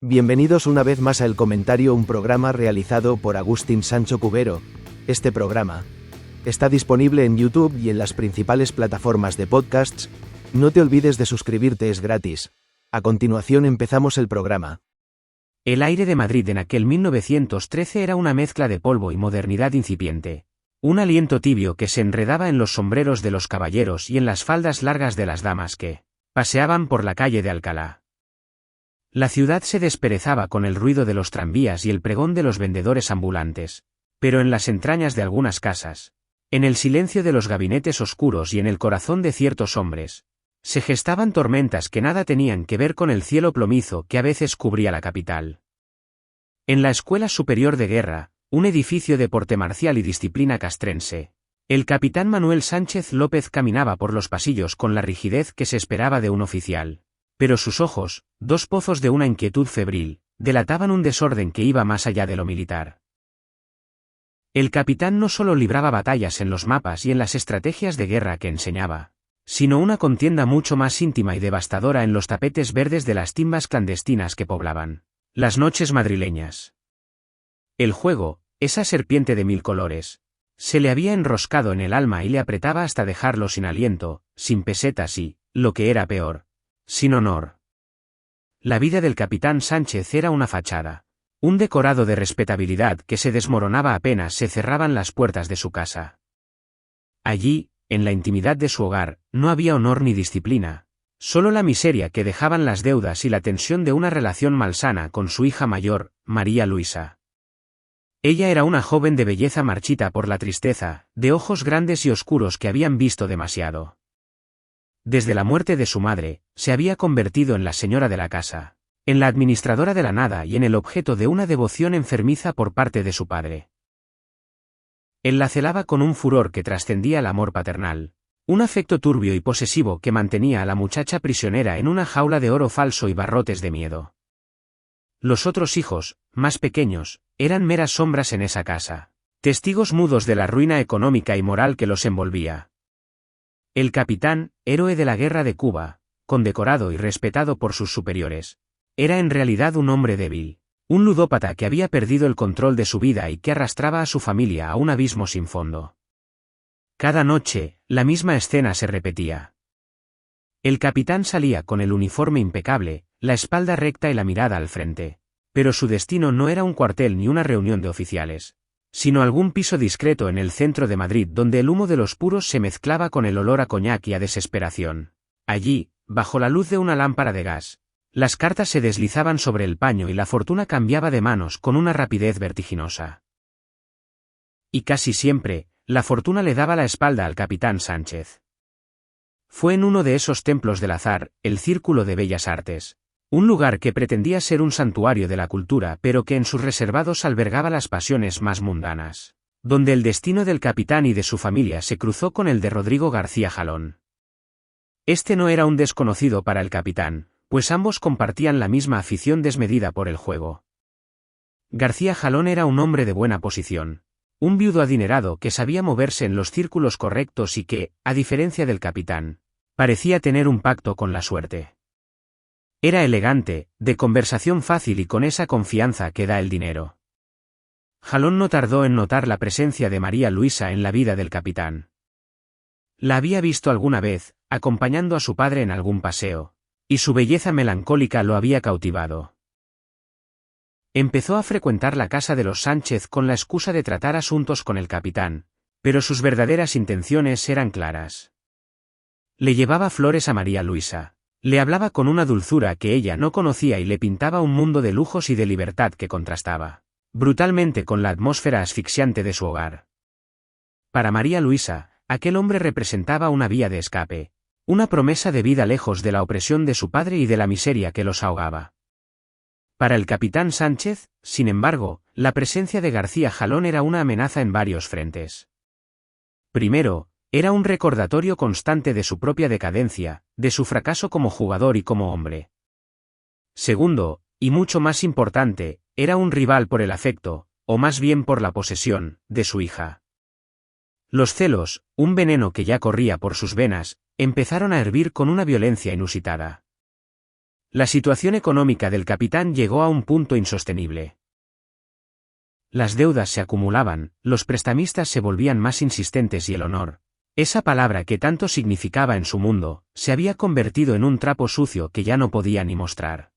Bienvenidos una vez más a El Comentario, un programa realizado por Agustín Sancho Cubero. Este programa está disponible en YouTube y en las principales plataformas de podcasts. No te olvides de suscribirte, es gratis. A continuación empezamos el programa. El aire de Madrid en aquel 1913 era una mezcla de polvo y modernidad incipiente. Un aliento tibio que se enredaba en los sombreros de los caballeros y en las faldas largas de las damas que paseaban por la calle de Alcalá. La ciudad se desperezaba con el ruido de los tranvías y el pregón de los vendedores ambulantes, pero en las entrañas de algunas casas, en el silencio de los gabinetes oscuros y en el corazón de ciertos hombres, se gestaban tormentas que nada tenían que ver con el cielo plomizo que a veces cubría la capital. En la Escuela Superior de Guerra, un edificio de porte marcial y disciplina castrense, el capitán Manuel Sánchez López caminaba por los pasillos con la rigidez que se esperaba de un oficial. Pero sus ojos, dos pozos de una inquietud febril, delataban un desorden que iba más allá de lo militar. El capitán no solo libraba batallas en los mapas y en las estrategias de guerra que enseñaba, sino una contienda mucho más íntima y devastadora en los tapetes verdes de las timbas clandestinas que poblaban las noches madrileñas. El juego, esa serpiente de mil colores, se le había enroscado en el alma y le apretaba hasta dejarlo sin aliento, sin pesetas y, lo que era peor, sin honor. La vida del capitán Sánchez era una fachada, un decorado de respetabilidad que se desmoronaba apenas se cerraban las puertas de su casa. Allí, en la intimidad de su hogar, no había honor ni disciplina, solo la miseria que dejaban las deudas y la tensión de una relación malsana con su hija mayor, María Luisa. Ella era una joven de belleza marchita por la tristeza, de ojos grandes y oscuros que habían visto demasiado. Desde la muerte de su madre, se había convertido en la señora de la casa, en la administradora de la nada y en el objeto de una devoción enfermiza por parte de su padre. Él la celaba con un furor que trascendía el amor paternal, un afecto turbio y posesivo que mantenía a la muchacha prisionera en una jaula de oro falso y barrotes de miedo. Los otros hijos, más pequeños, eran meras sombras en esa casa, testigos mudos de la ruina económica y moral que los envolvía. El capitán, héroe de la guerra de Cuba, condecorado y respetado por sus superiores, era en realidad un hombre débil, un ludópata que había perdido el control de su vida y que arrastraba a su familia a un abismo sin fondo. Cada noche, la misma escena se repetía. El capitán salía con el uniforme impecable, la espalda recta y la mirada al frente, pero su destino no era un cuartel ni una reunión de oficiales, sino algún piso discreto en el centro de Madrid donde el humo de los puros se mezclaba con el olor a coñac y a desesperación. Allí, bajo la luz de una lámpara de gas, las cartas se deslizaban sobre el paño y la fortuna cambiaba de manos con una rapidez vertiginosa. Y casi siempre, la fortuna le daba la espalda al capitán Sánchez. Fue en uno de esos templos del azar, el Círculo de Bellas Artes, un lugar que pretendía ser un santuario de la cultura pero que en sus reservados albergaba las pasiones más mundanas, donde el destino del capitán y de su familia se cruzó con el de Rodrigo García Jalón. Este no era un desconocido para el capitán, pues ambos compartían la misma afición desmedida por el juego. García Jalón era un hombre de buena posición, un viudo adinerado que sabía moverse en los círculos correctos y que, a diferencia del capitán, parecía tener un pacto con la suerte. Era elegante, de conversación fácil y con esa confianza que da el dinero. Jalón no tardó en notar la presencia de María Luisa en la vida del capitán. La había visto alguna vez, acompañando a su padre en algún paseo, y su belleza melancólica lo había cautivado. Empezó a frecuentar la casa de los Sánchez con la excusa de tratar asuntos con el capitán, pero sus verdaderas intenciones eran claras. Le llevaba flores a María Luisa. Le hablaba con una dulzura que ella no conocía y le pintaba un mundo de lujos y de libertad que contrastaba brutalmente con la atmósfera asfixiante de su hogar. Para María Luisa, aquel hombre representaba una vía de escape, una promesa de vida lejos de la opresión de su padre y de la miseria que los ahogaba. Para el capitán Sánchez, sin embargo, la presencia de García Jalón era una amenaza en varios frentes. Primero, era un recordatorio constante de su propia decadencia, de su fracaso como jugador y como hombre. Segundo, y mucho más importante, era un rival por el afecto, o más bien por la posesión, de su hija. Los celos, un veneno que ya corría por sus venas, empezaron a hervir con una violencia inusitada. La situación económica del capitán llegó a un punto insostenible. Las deudas se acumulaban, los prestamistas se volvían más insistentes y el honor, esa palabra que tanto significaba en su mundo, se había convertido en un trapo sucio que ya no podía ni mostrar.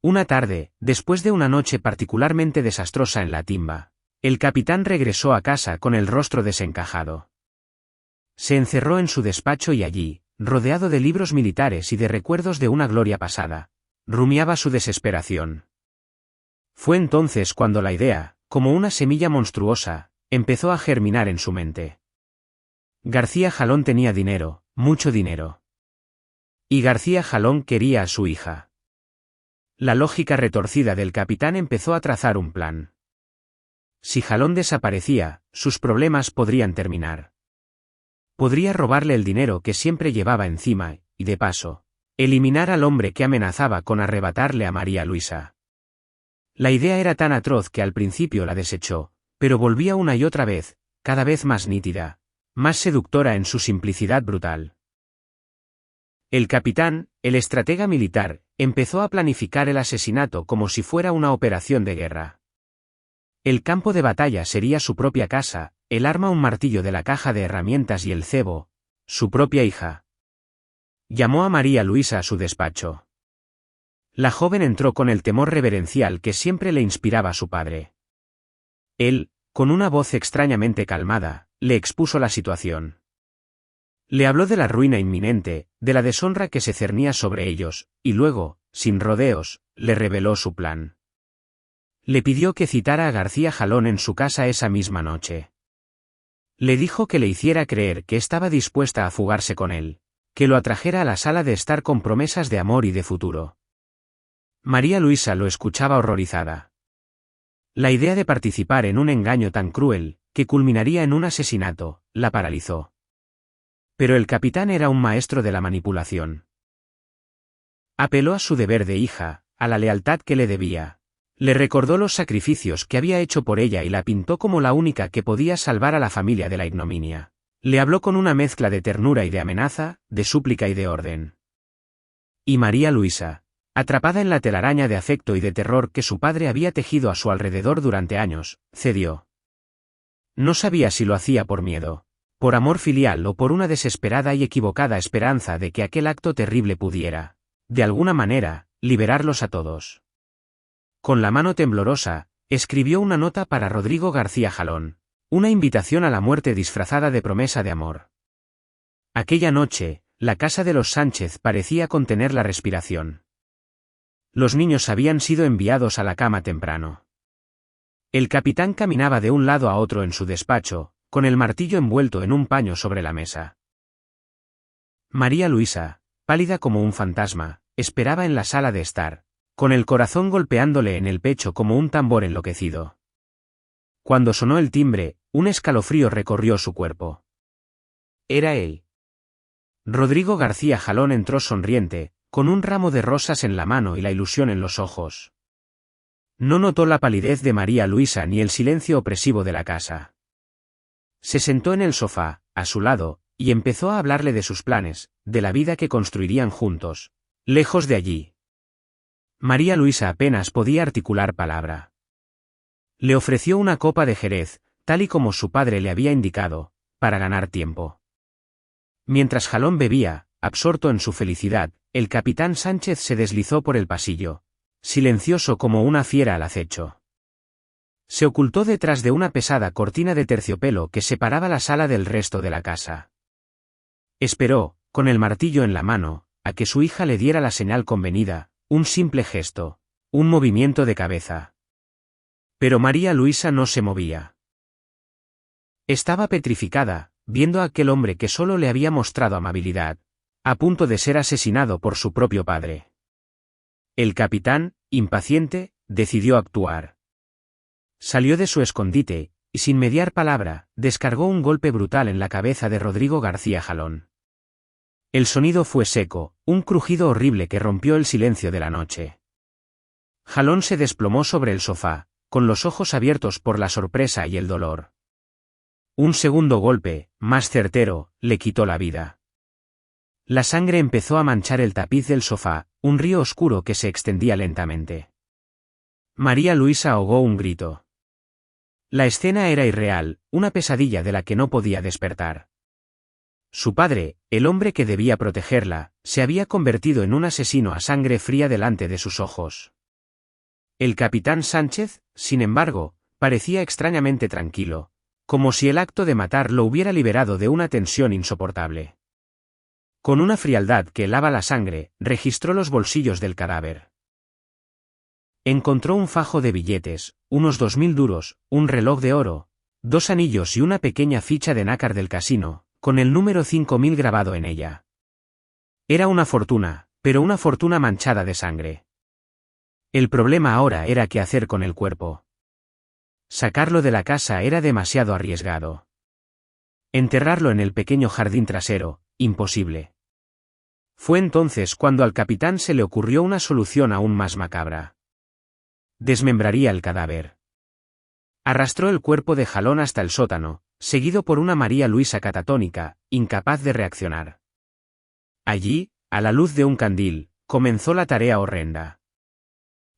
Una tarde, después de una noche particularmente desastrosa en la timba, el capitán regresó a casa con el rostro desencajado. Se encerró en su despacho y allí, rodeado de libros militares y de recuerdos de una gloria pasada, rumiaba su desesperación. Fue entonces cuando la idea, como una semilla monstruosa, empezó a germinar en su mente. García Jalón tenía dinero, mucho dinero. Y García Jalón quería a su hija. La lógica retorcida del capitán empezó a trazar un plan. Si Jalón desaparecía, sus problemas podrían terminar. Podría robarle el dinero que siempre llevaba encima, y de paso, eliminar al hombre que amenazaba con arrebatarle a María Luisa. La idea era tan atroz que al principio la desechó, pero volvía una y otra vez, cada vez más nítida, más seductora en su simplicidad brutal. El capitán, el estratega militar, empezó a planificar el asesinato como si fuera una operación de guerra. El campo de batalla sería su propia casa, el arma un martillo de la caja de herramientas y el cebo, su propia hija. Llamó a María Luisa a su despacho. La joven entró con el temor reverencial que siempre le inspiraba a su padre. Él, con una voz extrañamente calmada, le expuso la situación. Le habló de la ruina inminente, de la deshonra que se cernía sobre ellos, y luego, sin rodeos, le reveló su plan. Le pidió que citara a García Jalón en su casa esa misma noche. Le dijo que le hiciera creer que estaba dispuesta a fugarse con él, que lo atrajera a la sala de estar con promesas de amor y de futuro. María Luisa lo escuchaba horrorizada. La idea de participar en un engaño tan cruel, que culminaría en un asesinato, la paralizó. Pero el capitán era un maestro de la manipulación. Apeló a su deber de hija, a la lealtad que le debía. Le recordó los sacrificios que había hecho por ella y la pintó como la única que podía salvar a la familia de la ignominia. Le habló con una mezcla de ternura y de amenaza, de súplica y de orden. Y María Luisa, atrapada en la telaraña de afecto y de terror que su padre había tejido a su alrededor durante años, cedió. No sabía si lo hacía por miedo, por amor filial o por una desesperada y equivocada esperanza de que aquel acto terrible pudiera, de alguna manera, liberarlos a todos. Con la mano temblorosa, escribió una nota para Rodrigo García Jalón, una invitación a la muerte disfrazada de promesa de amor. Aquella noche, la casa de los Sánchez parecía contener la respiración. Los niños habían sido enviados a la cama temprano. El capitán caminaba de un lado a otro en su despacho, con el martillo envuelto en un paño sobre la mesa. María Luisa, pálida como un fantasma, esperaba en la sala de estar, con el corazón golpeándole en el pecho como un tambor enloquecido. Cuando sonó el timbre, un escalofrío recorrió su cuerpo. Era él. Rodrigo García Jalón entró sonriente, con un ramo de rosas en la mano y la ilusión en los ojos. No notó la palidez de María Luisa ni el silencio opresivo de la casa. Se sentó en el sofá, a su lado, y empezó a hablarle de sus planes, de la vida que construirían juntos, lejos de allí. María Luisa apenas podía articular palabra. Le ofreció una copa de Jerez, tal y como su padre le había indicado, para ganar tiempo. Mientras Jalón bebía, absorto en su felicidad, el capitán Sánchez se deslizó por el pasillo, silencioso como una fiera al acecho. Se ocultó detrás de una pesada cortina de terciopelo que separaba la sala del resto de la casa. Esperó, con el martillo en la mano, a que su hija le diera la señal convenida, un simple gesto, un movimiento de cabeza. Pero María Luisa no se movía. Estaba petrificada, viendo a aquel hombre que solo le había mostrado amabilidad, a punto de ser asesinado por su propio padre. El capitán, impaciente, decidió actuar. Salió de su escondite, y sin mediar palabra, descargó un golpe brutal en la cabeza de Rodrigo García Jalón. El sonido fue seco, un crujido horrible que rompió el silencio de la noche. Jalón se desplomó sobre el sofá, con los ojos abiertos por la sorpresa y el dolor. Un segundo golpe, más certero, le quitó la vida. La sangre empezó a manchar el tapiz del sofá, un río oscuro que se extendía lentamente. María Luisa ahogó un grito. La escena era irreal, una pesadilla de la que no podía despertar. Su padre, el hombre que debía protegerla, se había convertido en un asesino a sangre fría delante de sus ojos. El capitán Sánchez, sin embargo, parecía extrañamente tranquilo, como si el acto de matar lo hubiera liberado de una tensión insoportable. Con una frialdad que helaba la sangre, registró los bolsillos del cadáver. Encontró un fajo de billetes, unos 2000 duros, un reloj de oro, 2 anillos y una pequeña ficha de nácar del casino, con el número 5000 grabado en ella. Era una fortuna, pero una fortuna manchada de sangre. El problema ahora era qué hacer con el cuerpo. Sacarlo de la casa era demasiado arriesgado. Enterrarlo en el pequeño jardín trasero, imposible. Fue entonces cuando al capitán se le ocurrió una solución aún más macabra. Desmembraría el cadáver. Arrastró el cuerpo de Jalón hasta el sótano, seguido por una María Luisa catatónica, incapaz de reaccionar. Allí, a la luz de un candil, comenzó la tarea horrenda.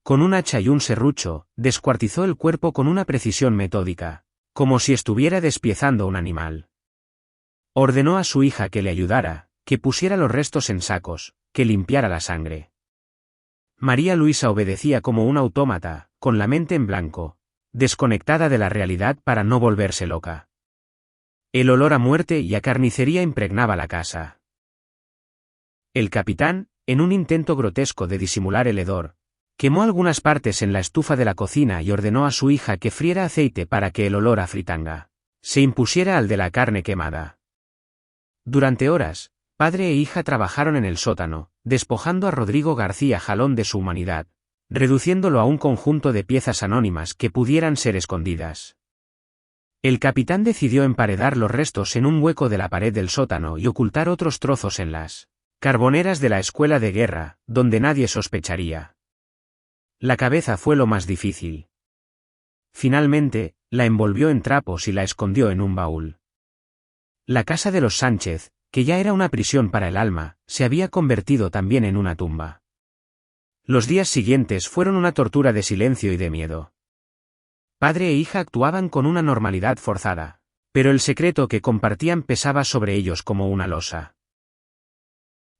Con un hacha y un serrucho, descuartizó el cuerpo con una precisión metódica, como si estuviera despiezando un animal. Ordenó a su hija que le ayudara, que pusiera los restos en sacos, que limpiara la sangre. María Luisa obedecía como un autómata, con la mente en blanco, desconectada de la realidad para no volverse loca. El olor a muerte y a carnicería impregnaba la casa. El capitán, en un intento grotesco de disimular el hedor, quemó algunas partes en la estufa de la cocina y ordenó a su hija que friera aceite para que el olor a fritanga se impusiera al de la carne quemada. Durante horas, padre e hija trabajaron en el sótano, despojando a Rodrigo García Jalón de su humanidad, reduciéndolo a un conjunto de piezas anónimas que pudieran ser escondidas. El capitán decidió emparedar los restos en un hueco de la pared del sótano y ocultar otros trozos en las carboneras de la escuela de guerra, donde nadie sospecharía. La cabeza fue lo más difícil. Finalmente, la envolvió en trapos y la escondió en un baúl. La casa de los Sánchez, que ya era una prisión para el alma, se había convertido también en una tumba. Los días siguientes fueron una tortura de silencio y de miedo. Padre e hija actuaban con una normalidad forzada, pero el secreto que compartían pesaba sobre ellos como una losa.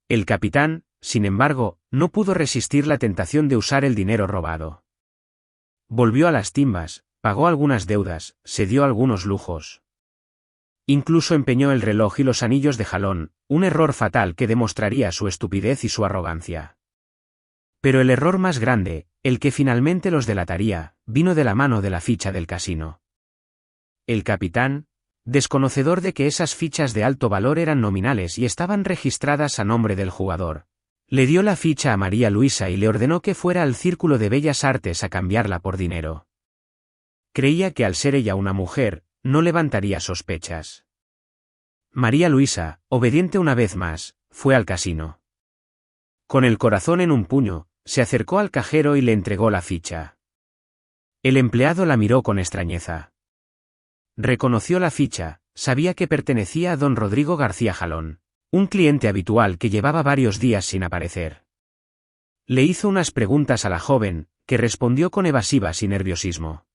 El capitán, sin embargo, no pudo resistir la tentación de usar el dinero robado. Volvió a las timbas, pagó algunas deudas, se dio algunos lujos. Incluso empeñó el reloj y los anillos de Jalón, un error fatal que demostraría su estupidez y su arrogancia. Pero el error más grande, el que finalmente los delataría, vino de la mano de la ficha del casino. El capitán, desconocedor de que esas fichas de alto valor eran nominales y estaban registradas a nombre del jugador, le dio la ficha a María Luisa y le ordenó que fuera al Círculo de Bellas Artes a cambiarla por dinero. Creía que al ser ella una mujer, no levantaría sospechas. María Luisa, obediente una vez más, fue al casino. Con el corazón en un puño, se acercó al cajero y le entregó la ficha. El empleado la miró con extrañeza. Reconoció la ficha, sabía que pertenecía a don Rodrigo García Jalón, un cliente habitual que llevaba varios días sin aparecer. Le hizo unas preguntas a la joven, que respondió con evasivas y nerviosismo.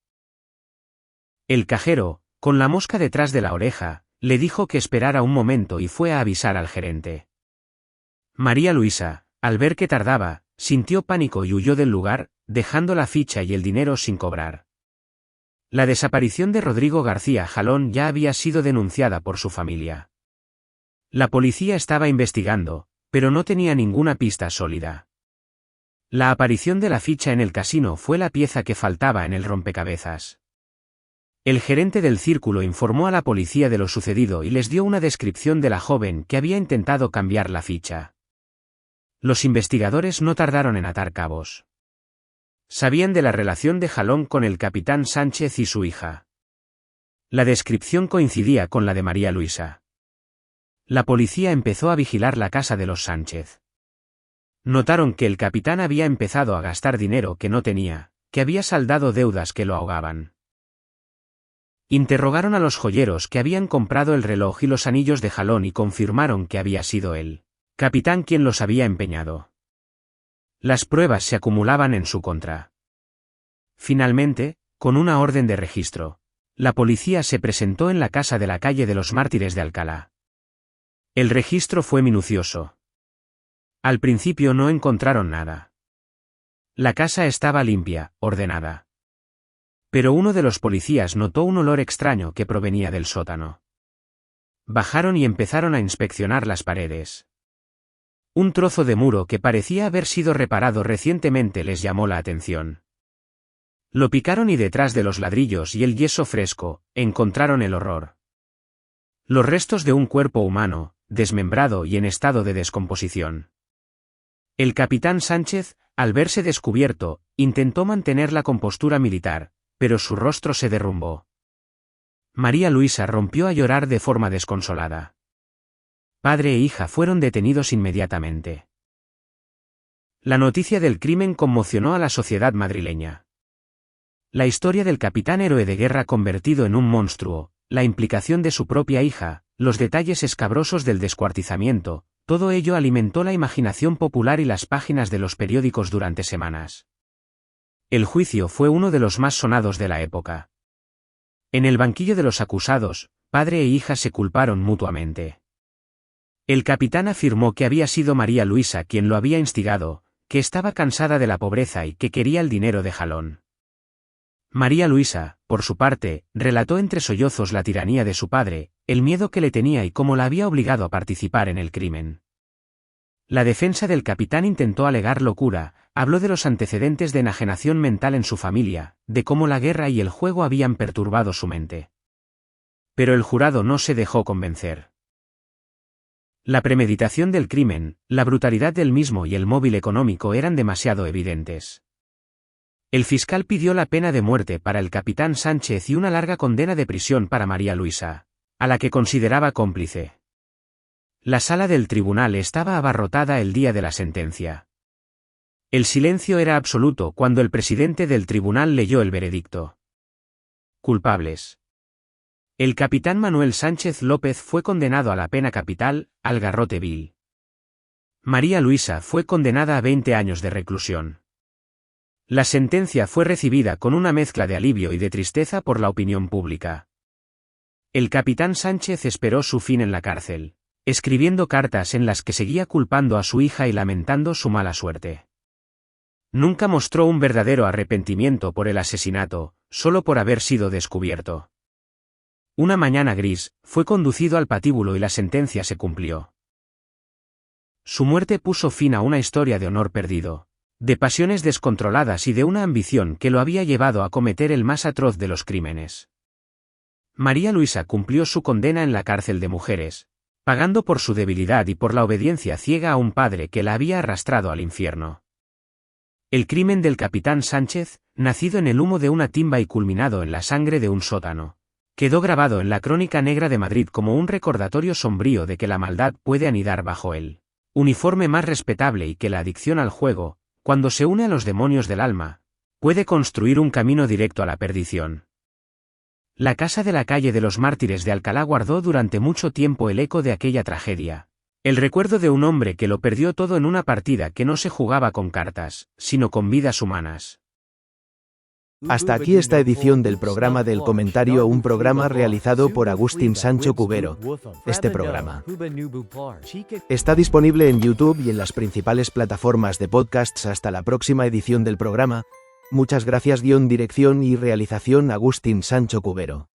El cajero, con la mosca detrás de la oreja, le dijo que esperara un momento y fue a avisar al gerente. María Luisa, al ver que tardaba, sintió pánico y huyó del lugar, dejando la ficha y el dinero sin cobrar. La desaparición de Rodrigo García Jalón ya había sido denunciada por su familia. La policía estaba investigando, pero no tenía ninguna pista sólida. La aparición de la ficha en el casino fue la pieza que faltaba en el rompecabezas. El gerente del círculo informó a la policía de lo sucedido y les dio una descripción de la joven que había intentado cambiar la ficha. Los investigadores no tardaron en atar cabos. Sabían de la relación de Jalón con el capitán Sánchez y su hija. La descripción coincidía con la de María Luisa. La policía empezó a vigilar la casa de los Sánchez. Notaron que el capitán había empezado a gastar dinero que no tenía, que había saldado deudas que lo ahogaban. Interrogaron a los joyeros que habían comprado el reloj y los anillos de Jalón y confirmaron que había sido él. capitán quien los había empeñado. Las pruebas se acumulaban en su contra. Finalmente, con una orden de registro, la policía se presentó en la casa de la calle de los Mártires de Alcalá. El registro fue minucioso. Al principio no encontraron nada. La casa estaba limpia, ordenada. Pero uno de los policías notó un olor extraño que provenía del sótano. Bajaron y empezaron a inspeccionar las paredes. Un trozo de muro que parecía haber sido reparado recientemente les llamó la atención. Lo picaron y detrás de los ladrillos y el yeso fresco, encontraron el horror. Los restos de un cuerpo humano, desmembrado y en estado de descomposición. El capitán Sánchez, al verse descubierto, intentó mantener la compostura militar, pero su rostro se derrumbó. María Luisa rompió a llorar de forma desconsolada. Padre e hija fueron detenidos inmediatamente. La noticia del crimen conmocionó a la sociedad madrileña. La historia del capitán héroe de guerra convertido en un monstruo, la implicación de su propia hija, los detalles escabrosos del descuartizamiento, todo ello alimentó la imaginación popular y las páginas de los periódicos durante semanas. El juicio fue uno de los más sonados de la época. En el banquillo de los acusados, padre e hija se culparon mutuamente. El capitán afirmó que había sido María Luisa quien lo había instigado, que estaba cansada de la pobreza y que quería el dinero de jalón. María Luisa, por su parte, relató entre sollozos la tiranía de su padre, el miedo que le tenía y cómo la había obligado a participar en el crimen. La defensa del capitán intentó alegar locura, habló de los antecedentes de enajenación mental en su familia, de cómo la guerra y el juego habían perturbado su mente. Pero el jurado no se dejó convencer. La premeditación del crimen, la brutalidad del mismo y el móvil económico eran demasiado evidentes. El fiscal pidió la pena de muerte para el capitán Sánchez y una larga condena de prisión para María Luisa, a la que consideraba cómplice. La sala del tribunal estaba abarrotada el día de la sentencia. El silencio era absoluto cuando el presidente del tribunal leyó el veredicto. Culpables. El capitán Manuel Sánchez López fue condenado a la pena capital, al garrote vil. María Luisa fue condenada a 20 años de reclusión. La sentencia fue recibida con una mezcla de alivio y de tristeza por la opinión pública. El capitán Sánchez esperó su fin en la cárcel, escribiendo cartas en las que seguía culpando a su hija y lamentando su mala suerte. Nunca mostró un verdadero arrepentimiento por el asesinato, solo por haber sido descubierto. Una mañana gris, fue conducido al patíbulo y la sentencia se cumplió. Su muerte puso fin a una historia de honor perdido, de pasiones descontroladas y de una ambición que lo había llevado a cometer el más atroz de los crímenes. María Luisa cumplió su condena en la cárcel de mujeres, pagando por su debilidad y por la obediencia ciega a un padre que la había arrastrado al infierno. El crimen del capitán Sánchez, nacido en el humo de una timba y culminado en la sangre de un sótano, quedó grabado en la crónica negra de Madrid como un recordatorio sombrío de que la maldad puede anidar bajo el uniforme más respetable y que la adicción al juego, cuando se une a los demonios del alma, puede construir un camino directo a la perdición. La casa de la calle de los Mártires de Alcalá guardó durante mucho tiempo el eco de aquella tragedia, el recuerdo de un hombre que lo perdió todo en una partida que no se jugaba con cartas, sino con vidas humanas. Hasta aquí esta edición del programa del comentario, un programa realizado por Agustín Sancho Cubero. Este programa está disponible en YouTube y en las principales plataformas de podcasts. Hasta la próxima edición del programa. Muchas gracias. Dirección y realización Agustín Sancho Cubero.